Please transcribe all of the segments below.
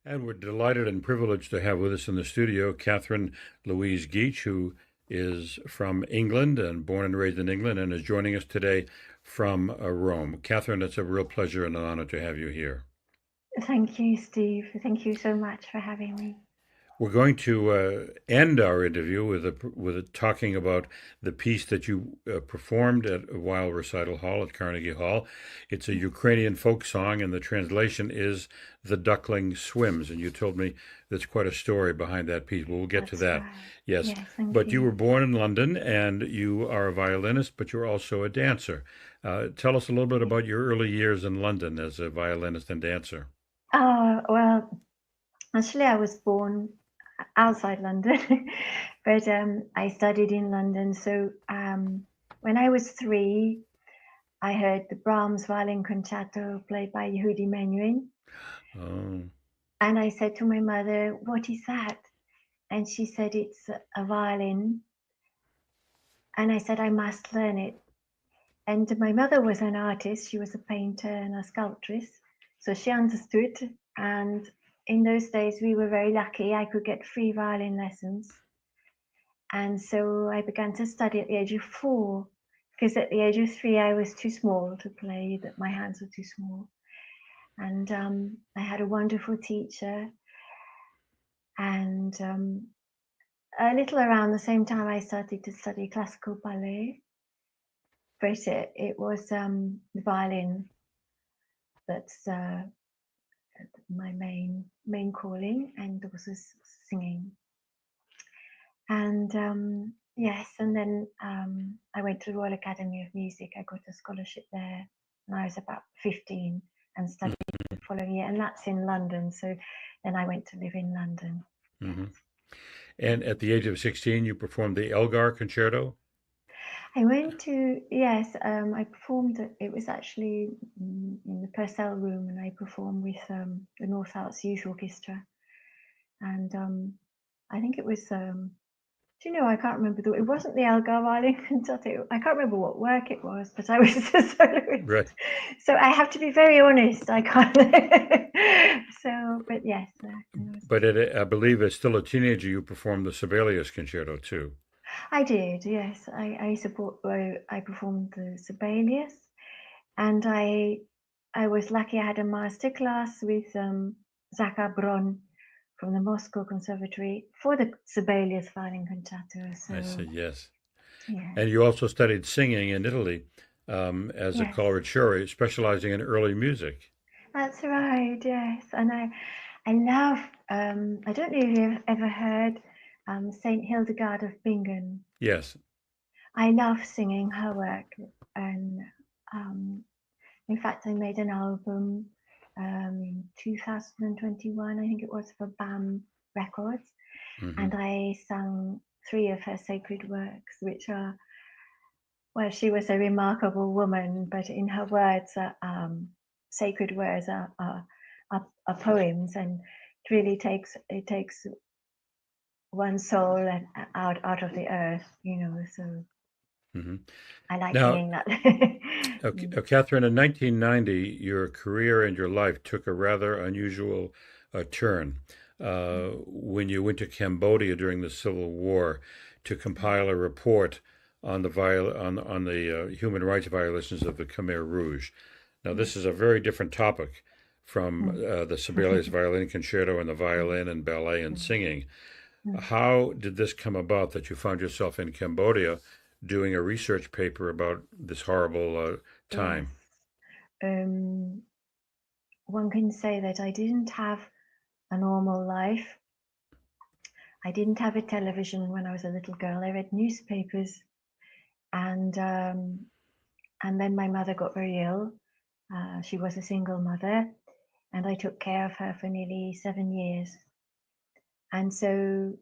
And we're delighted and privileged to have with us in the studio Catherine Louise Geach, who is from England and born and raised in England and is joining us today from Rome. Catherine, it's a real pleasure and an honor to have you here. Thank you, Steve. Thank you so much for having me. We're going to end our interview with talking about the piece that you performed at Weill Recital Hall at Carnegie Hall. It's a Ukrainian folk song, and the translation is "The Duckling Swims." And you told me there's quite a story behind that piece. We'll get to That's that. right. Yes, Yes, thank but you you. were born in London, and you are a violinist, but you're also a dancer. Tell us a little bit Yeah. about your early years in London as a violinist and dancer. Well, actually, I was born outside London, but I studied in London. So when I was 3, I heard the Brahms Violin Concerto played by Yehudi Menuhin. Oh, And I said to my mother, "What is that?" And she said, "It's a violin." And I said, "I must learn it." And my mother was an artist. She was a painter and a sculptress. So she understood. And in those days, we were very lucky. I could get free violin lessons. And so I began to study at the age of 4, because at the age of 3, I was too small to play, that my hands were too small. And I had a wonderful teacher. And a little around the same time, I started to study classical ballet. But it was the violin that's my main calling, and also singing. And yes, and then I went to the Royal Academy of Music. I got a scholarship there when I was about 15 and studied the following year, and that's in London. So then I went to live in London. Yes. mm-hmm. And at the age of 16, you performed the Elgar Concerto. I went to, yes, I performed, it was actually in the Purcell Room, and I performed with the North Arts Youth Orchestra. And I think it was, do you know, I can't remember, it wasn't the Elgar Violin Concerto. I can't remember what work it was, but I was the Right. soloist. So I have to be very honest, I can't. So, but yes. But I believe as still a teenager, you performed the Sibelius Concerto too. I did, yes. I performed the Sibelius, and I was lucky. I had a master class with Zachar Bron from the Moscow Conservatory for the Sibelius Violin Concerto. I So said yes. yes, And you also studied singing in Italy as a yes, Coloratura, specializing in early music. that's right. Yes, and I love. I don't know if you've ever heard Saint Hildegard of Bingen. Yes. I love singing her work, and um, in fact, I made an album in 2021, I think it was, for BAM Records, Hmm. and I sang 3 of her sacred works, which are, well, she was a remarkable woman, but in her words, sacred words are poems, and it takes one's soul and out of the earth, So Hmm. I like Now, singing that. okay, Catherine, in 1990, your career and your life took a rather unusual turn when you went to Cambodia during the Civil War to compile a report on the human rights violations of the Khmer Rouge. Now, this is a very different topic from the Sibelius Violin Concerto and the violin and ballet and singing. How did this come about that you found yourself in Cambodia doing a research paper about this horrible Yes. time? Um, One can say that I didn't have a normal life. I didn't have a television when I was a little girl. I read newspapers, and then my mother got very ill. She was a single mother, and I took care of her for nearly 7 years. And so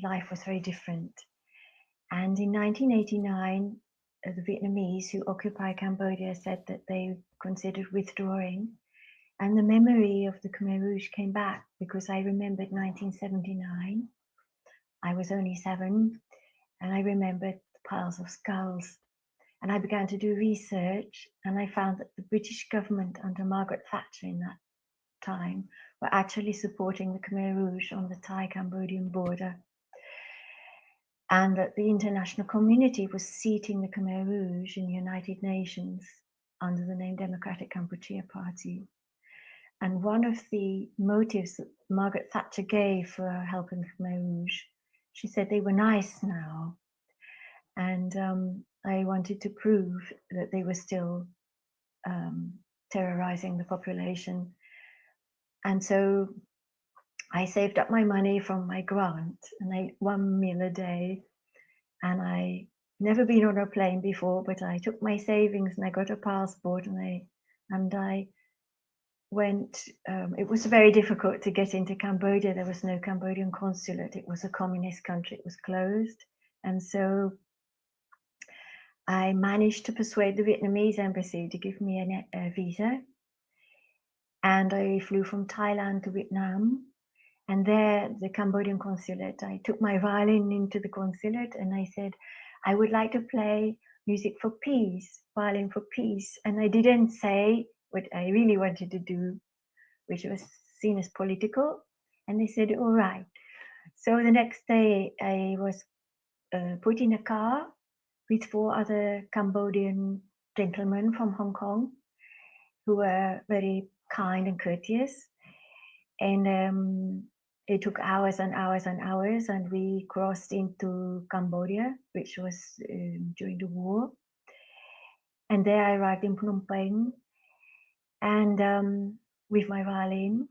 life was very different. And in 1989, the Vietnamese who occupy Cambodia said that they considered withdrawing. And the memory of the Khmer Rouge came back, because I remembered 1979. I was only 7, and I remembered the piles of skulls. And I began to do research, and I found that the British government under Margaret Thatcher in that time were actually supporting the Khmer Rouge on the Thai-Cambodian border, and that the international community was seating the Khmer Rouge in the United Nations under the name Democratic Kampuchea Party. And one of the motives that Margaret Thatcher gave for helping the Khmer Rouge, she said they were nice now. And I wanted to prove that they were still terrorizing the population. And so I saved up my money from my grant and I ate 1 meal a day. And I never been on a plane before, but I took my savings and I got a passport and I went. It was very difficult to get into Cambodia. There was no Cambodian consulate. It was a communist country. It was closed. And so I managed to persuade the Vietnamese embassy to give me a visa. And I flew from Thailand to Vietnam. And there, the Cambodian consulate, I took my violin into the consulate and I said, I would like to play music for peace, violin for peace. And I didn't say what I really wanted to do, which was seen as political. And they said, all right. So the next day I was put in a car with 4 other Cambodian gentlemen from Hong Kong who were very kind and courteous. And it took hours and hours and hours, and we crossed into Cambodia, which was during the war. And there I arrived in Phnom Penh, and with my violin.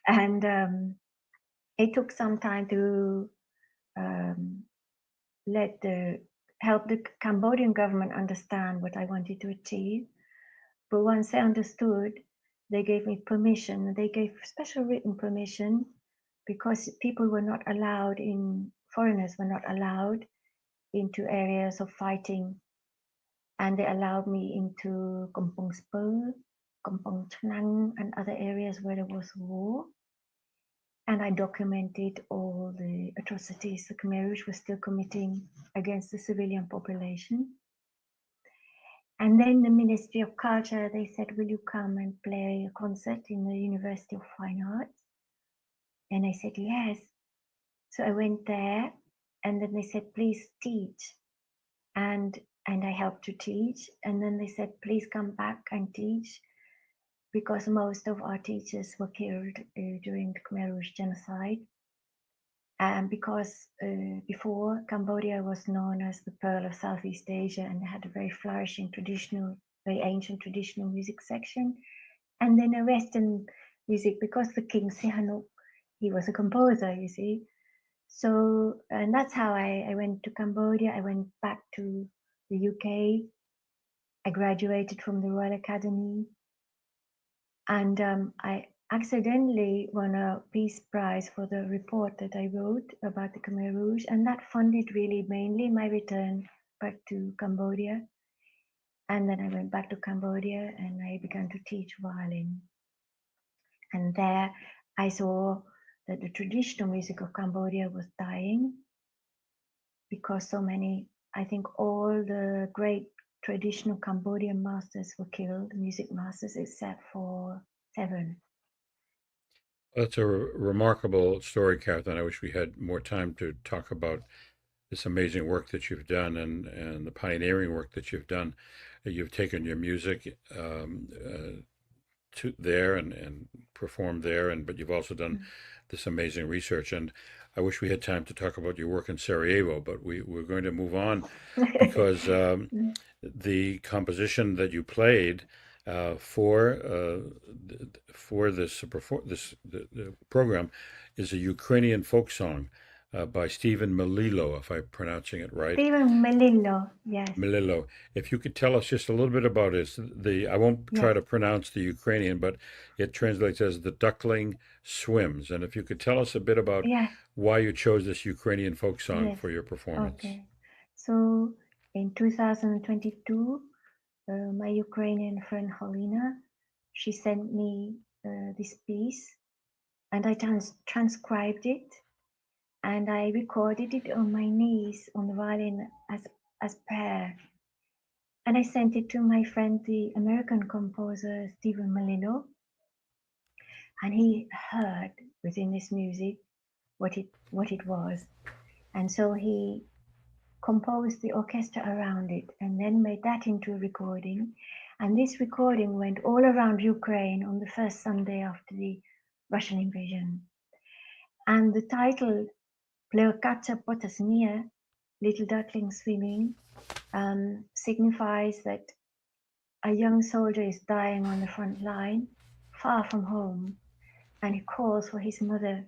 And it took some time to help the Cambodian government understand what I wanted to achieve. But once they understood, they gave me permission. They gave special written permission because people were not allowed foreigners were not allowed into areas of fighting. And they allowed me into Kampong Spur, Kampong Chnang, and other areas where there was war. And I documented all the atrocities the Khmer Rouge was still committing against the civilian population. And then the Ministry of Culture, they said, will you come and play a concert in the University of Fine Arts? And I said, yes. So I went there, and then they said, please teach. And I helped to teach. And then they said, please come back and teach, because most of our teachers were killed during the Khmer Rouge genocide. And because before, Cambodia was known as the Pearl of Southeast Asia, and they had a very flourishing very ancient traditional music section. And then a Western music, because the King Sihanouk, he was a composer, you see. So, and that's how I went to Cambodia. I went back to the UK. I graduated from the Royal Academy. And I accidentally won a Peace Prize for the report that I wrote about the Khmer Rouge, and that funded really mainly my return back to Cambodia. And then I went back to Cambodia and I began to teach violin. And there I saw that the traditional music of Cambodia was dying because so many, I think all the great traditional Cambodian masters were killed, music masters, except for 7. That's a remarkable story, Catherine. I wish we had more time to talk about this amazing work that you've done and the pioneering work that you've done. You've taken your music to there and performed there, but you've also done this amazing research. And I wish we had time to talk about your work in Sarajevo, but we're going to move on because the composition that you played for the program is a Ukrainian folk song by Stephen Melillo, if I'm pronouncing it right. Stephen Melillo, yes. Melillo. If you could tell us just a little bit about it. I won't try to pronounce the Ukrainian, but it translates as "The Duckling Swims." And if you could tell us a bit about why you chose this Ukrainian folk song for your performance. Okay. So in 2022, my Ukrainian friend Halina, she sent me this piece, and I transcribed it, and I recorded it on my knees on the violin as prayer. And I sent it to my friend, the American composer Stephen Melillo. and he heard within this music what it was, and so he composed the orchestra around it and then made that into a recording. And this recording went all around Ukraine on the first Sunday after the Russian invasion. And the title, Pleokatsa Potasnia, Little Duckling Swimming, signifies that a young soldier is dying on the front line, far from home, and he calls for his mother.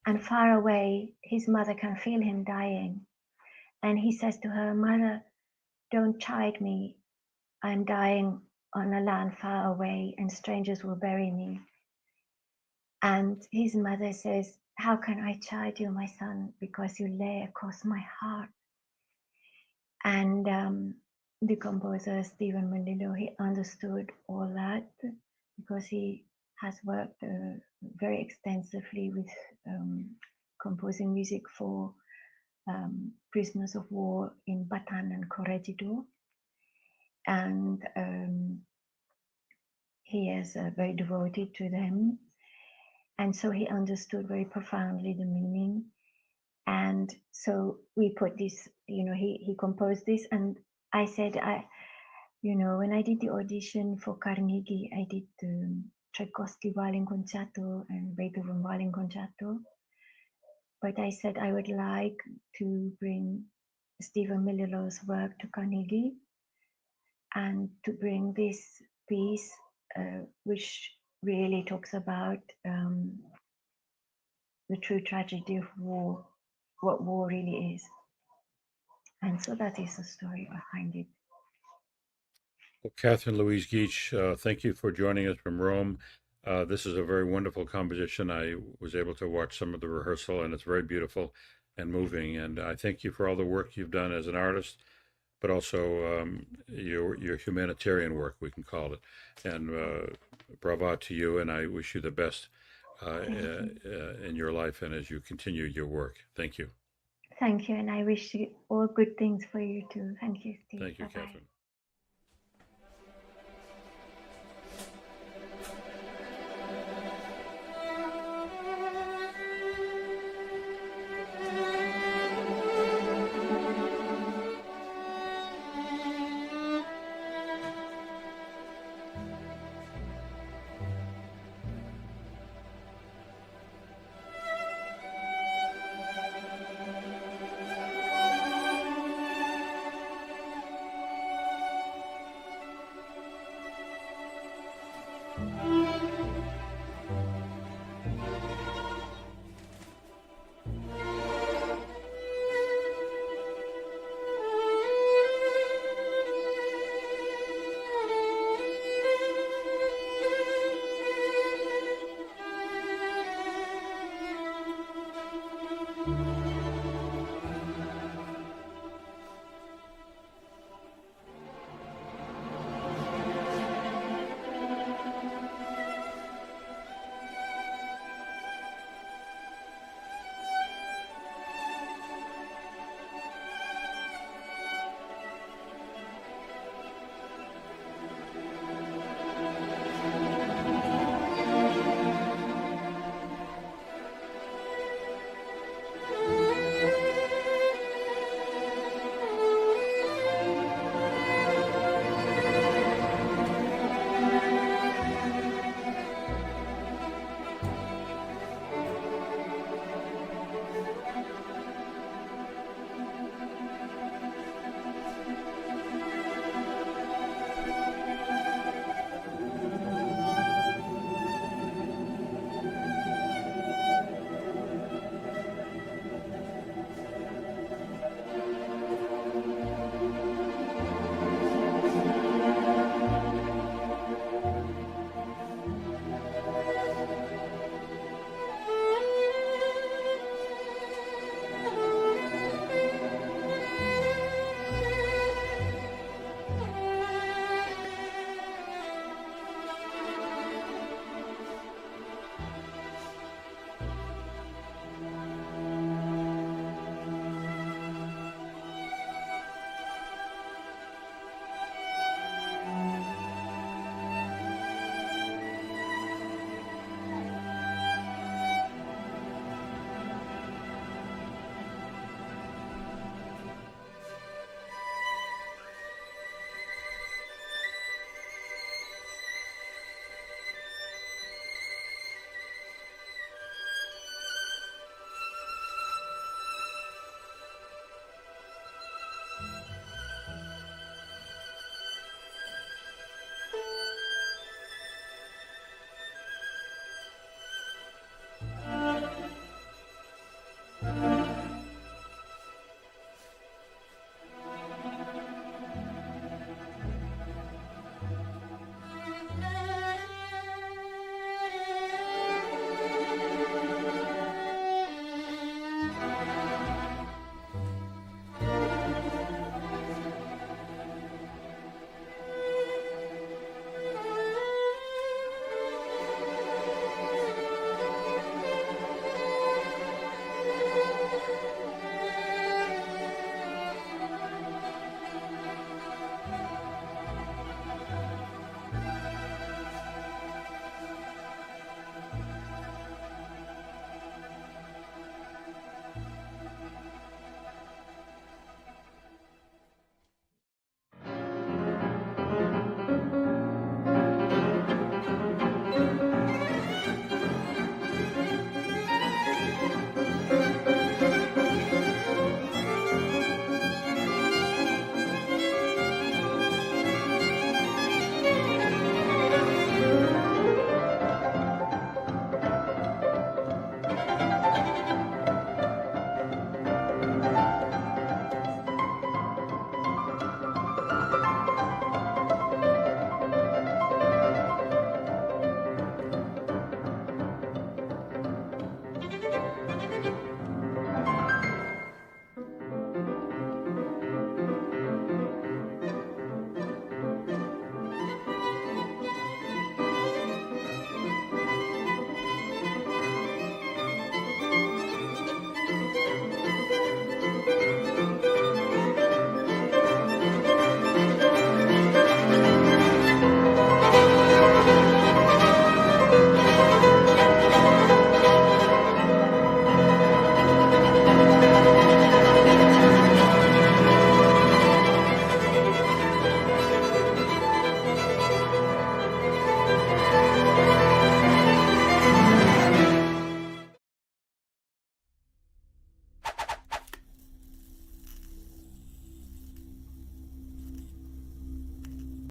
And far away, his mother can feel him dying. And he says to her, "Mother, don't chide me. I'm dying on a land far away, and strangers will bury me." And his mother says, "How can I chide you, my son, because you lay across my heart?" And the composer, Stephen Melillo, he understood all that because he has worked very extensively with composing music for prisoners of war in Batan and Corregidor. And he is very devoted to them. And so he understood very profoundly the meaning. And so we put this, he composed this. And I said, when I did the audition for Carnegie, I did Tchaikovsky Violin Concerto and Beethoven Violin Concerto. But I said I would like to bring Stephen Melillo's work to Carnegie and to bring this piece, which really talks about the true tragedy of war, what war really is. And so that is the story behind it. Well, Catherine Louise Geach, thank you for joining us from Rome. This is a very wonderful composition. I was able to watch some of the rehearsal, and it's very beautiful and moving. And I thank you for all the work you've done as an artist, but also your humanitarian work, we can call it. And bravo to you, and I wish you the best in your life and as you continue your work. Thank you. Thank you, and I wish you all good things for you too. Thank you, Steve. Thank you, Bye-bye. Catherine.